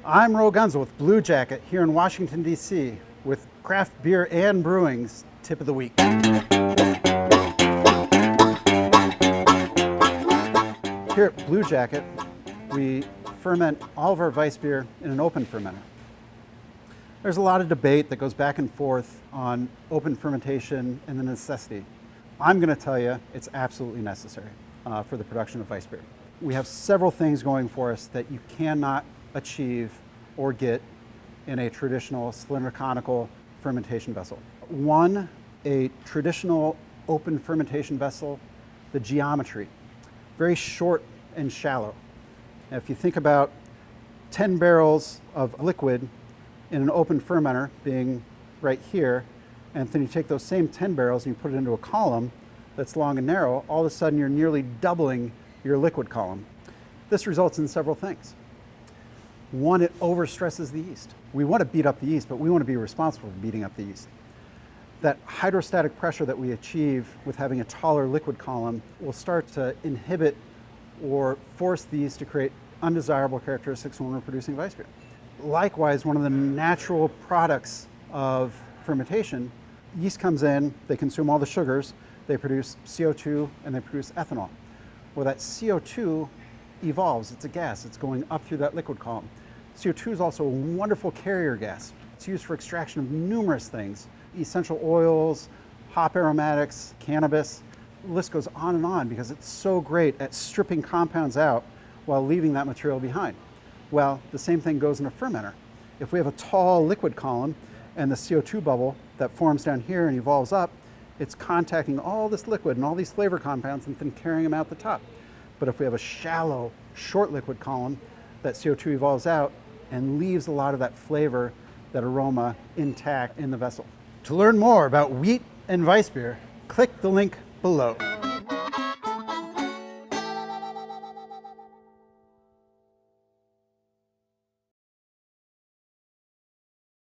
I'm Ro Guenzel with Bluejacket here in Washington, D.C. with craft beer and brewing's tip of the week. Here at Bluejacket, we ferment all of our Weissbier in an open fermenter. There's a lot of debate that goes back and forth on open fermentation and the necessity. I'm going to tell you it's absolutely necessary for the production of Weissbier. We have several things going for us that you cannot achieve or get in a traditional cylinder conical fermentation vessel. One, a traditional open fermentation vessel, the geometry, very short and shallow. Now, if you think about 10 barrels of liquid in an open fermenter being right here, and then you take those same 10 barrels and you put it into a column that's long and narrow, all of a sudden you're nearly doubling your liquid column. This results in several things. One, it overstresses the yeast. We want to beat up the yeast, but we want to be responsible for beating up the yeast. That hydrostatic pressure that we achieve with having a taller liquid column will start to inhibit or force the yeast to create undesirable characteristics when we're producing Weissbier. Likewise, one of the natural products of fermentation, yeast comes in, they consume all the sugars, they produce CO2 and they produce ethanol. Well, that CO2 evolves, it's a gas, it's going up through that liquid column. CO2 is also a wonderful carrier gas. It's used for extraction of numerous things, essential oils, hop aromatics, cannabis. The list goes on because it's so great at stripping compounds out while leaving that material behind. Well, the same thing goes in a fermenter. If we have a tall liquid column and the CO2 bubble that forms down here and evolves up, it's contacting all this liquid and all these flavor compounds and then carrying them out the top. But if we have a shallow, short liquid column, that CO2 evolves out and leaves a lot of that flavor, that aroma intact in the vessel. To learn more about wheat and Weissbier, click the link below.